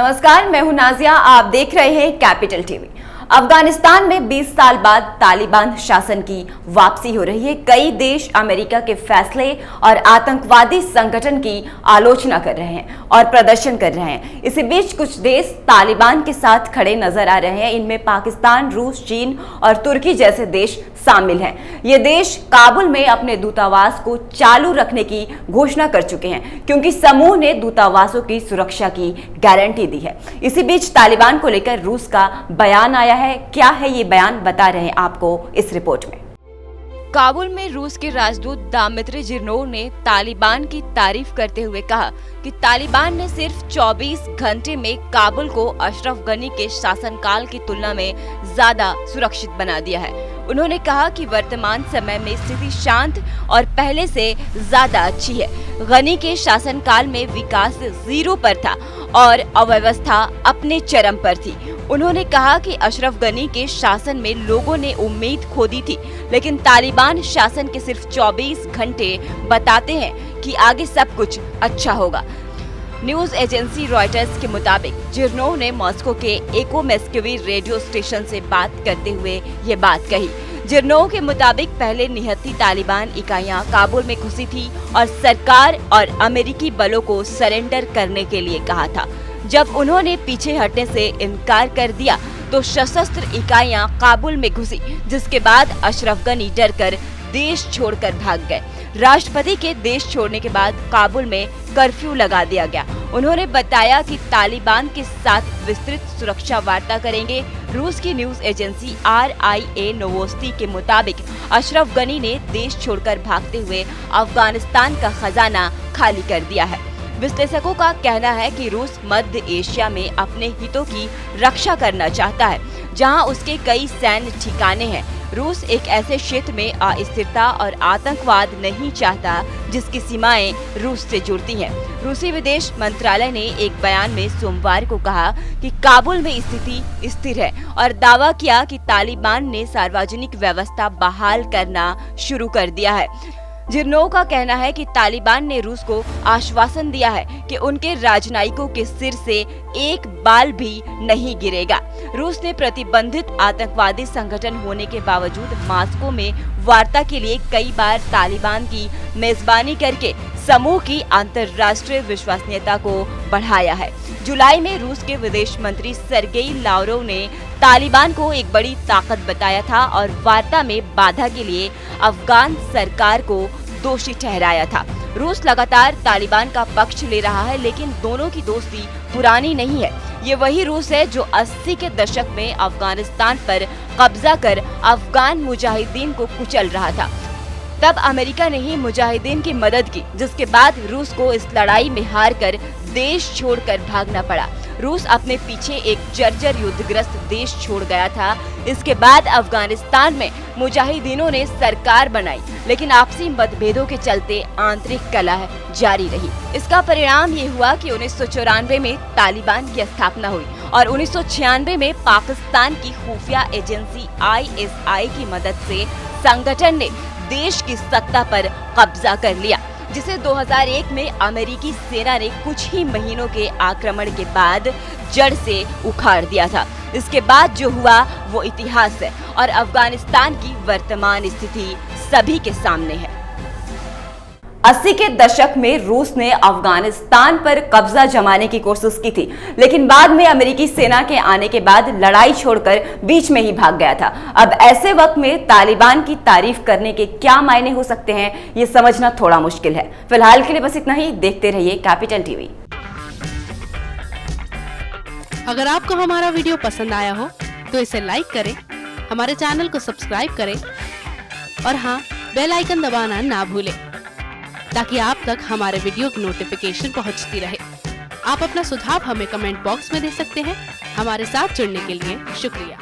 नमस्कार, मैं हूं नाजिया। आप देख रहे हैं कैपिटल टीवी। अफगानिस्तान में 20 साल बाद तालिबान शासन की वापसी हो रही है। कई देश अमेरिका के फैसले और आतंकवादी संगठन की आलोचना कर रहे हैं और प्रदर्शन कर रहे हैं। इसी बीच कुछ देश तालिबान के साथ खड़े नजर आ रहे हैं। इनमें पाकिस्तान, रूस, चीन और तुर्की जैसे देश शामिल हैं। ये देश काबुल में अपने दूतावास को चालू रखने की घोषणा कर चुके हैं, क्योंकि समूह ने दूतावासों की सुरक्षा की गारंटी दी है। इसी बीच तालिबान को लेकर रूस का बयान आया है। क्या है ये बयान, बता रहे हैं आपको इस रिपोर्ट में। काबुल में रूस के राजदूत दामित्री जिर्नोव ने तालिबान की तारीफ करते हुए कहा कि तालिबान ने सिर्फ 24 घंटे में काबुल को अशरफ गनी के शासनकाल की तुलना में ज्यादा सुरक्षित बना दिया है। उन्होंने कहा कि वर्तमान समय में स्थिति शांत और पहले से ज्यादा अच्छी है। गनी के शासनकाल में विकास 0 पर था और अव्यवस्था अपने चरम पर थी। उन्होंने कहा कि अशरफ गनी के शासन में लोगों ने उम्मीद खो दी थी, लेकिन तालिबान शासन के सिर्फ 24 घंटे बताते हैं कि आगे सब कुछ अच्छा होगा। न्यूज एजेंसी रॉयटर्स के मुताबिक जिर्नोव ने मॉस्को के एको मेस्कोवी रेडियो स्टेशन से बात करते हुए ये बात कही। जिर्नोव के मुताबिक पहले निहत्थी तालिबान इकाइयां काबुल में घुसी थी और सरकार और अमेरिकी बलों को सरेंडर करने के लिए कहा था। जब उन्होंने पीछे हटने से इनकार कर दिया तो सशस्त्र इकाइयां काबुल में घुसी, जिसके बाद अशरफ गनी डरकर देश छोड़कर भाग गए। राष्ट्रपति के देश छोड़ने के बाद काबुल में कर्फ्यू लगा दिया गया। उन्होंने बताया कि तालिबान के साथ विस्तृत सुरक्षा वार्ता करेंगे। रूस की न्यूज एजेंसी RIA नोवोस्ती के मुताबिक अशरफ गनी ने देश छोड़कर भागते हुए अफगानिस्तान का खजाना खाली कर दिया है। विश्लेषकों का कहना है कि रूस मध्य एशिया में अपने हितों की रक्षा करना चाहता है, जहां उसके कई सैन्य ठिकाने हैं। रूस एक ऐसे क्षेत्र में अस्थिरता और आतंकवाद नहीं चाहता जिसकी सीमाएं रूस से जुड़ती हैं। रूसी विदेश मंत्रालय ने एक बयान में सोमवार को कहा कि काबुल में स्थिति स्थिर है और दावा किया कि तालिबान ने सार्वजनिक व्यवस्था बहाल करना शुरू कर दिया है। जिर्नोव का कहना है कि तालिबान ने रूस को आश्वासन दिया है कि उनके राजनयिकों के सिर से एक बाल भी नहीं गिरेगा। रूस ने प्रतिबंधित आतंकवादी संगठन होने के बावजूद मॉस्को में वार्ता के लिए कई बार तालिबान की मेजबानी करके समूह की अंतर्राष्ट्रीय विश्वसनीयता को बढ़ाया है। जुलाई में रूस के विदेश मंत्री सर्गेई लावरोव ने तालिबान को एक बड़ी ताकत बताया था और वार्ता में बाधा के लिए अफगान सरकार को दोषी ठहराया था। रूस लगातार तालिबान का पक्ष ले रहा है, लेकिन दोनों की दोस्ती पुरानी नहीं है। ये वही रूस है जो 80 के दशक में अफगानिस्तान पर कब्जा कर अफगान मुजाहिदीन को कुचल रहा था। तब अमेरिका ने ही मुजाहिदीन की मदद की, जिसके बाद रूस को इस लड़ाई में हार कर देश छोड़कर भागना पड़ा। रूस अपने पीछे एक जर्जर युद्धग्रस्त देश छोड़ गया था। इसके बाद अफगानिस्तान में मुजाहिदीनों ने सरकार बनाई, लेकिन आपसी मतभेदों के चलते आंतरिक कलह जारी रही। इसका परिणाम ये हुआ कि 1994 में तालिबान की स्थापना हुई और 1996 में पाकिस्तान की खुफिया एजेंसी ISI की मदद से संगठन ने देश की सत्ता पर कब्जा कर लिया, जिसे 2001 में अमेरिकी सेना ने कुछ ही महीनों के आक्रमण के बाद जड़ से उखाड़ दिया था। इसके बाद जो हुआ वो इतिहास है और अफगानिस्तान की वर्तमान स्थिति सभी के सामने है। 80 के दशक में रूस ने अफगानिस्तान पर कब्जा जमाने की कोशिश की थी, लेकिन बाद में अमेरिकी सेना के आने के बाद लड़ाई छोड़कर बीच में ही भाग गया था। अब ऐसे वक्त में तालिबान की तारीफ करने के क्या मायने हो सकते हैं, ये समझना थोड़ा मुश्किल है। फिलहाल के लिए बस इतना ही। देखते रहिए कैपिटल टीवी। अगर आपको हमारा वीडियो पसंद आया हो तो इसे लाइक करें, हमारे चैनल को सब्सक्राइब करें और हाँ, बेल आइकन दबाना ना भूलें, ताकि आप तक हमारे वीडियो की नोटिफिकेशन पहुंचती रहे। आप अपना सुझाव हमें कमेंट बॉक्स में दे सकते हैं। हमारे साथ जुड़ने के लिए शुक्रिया।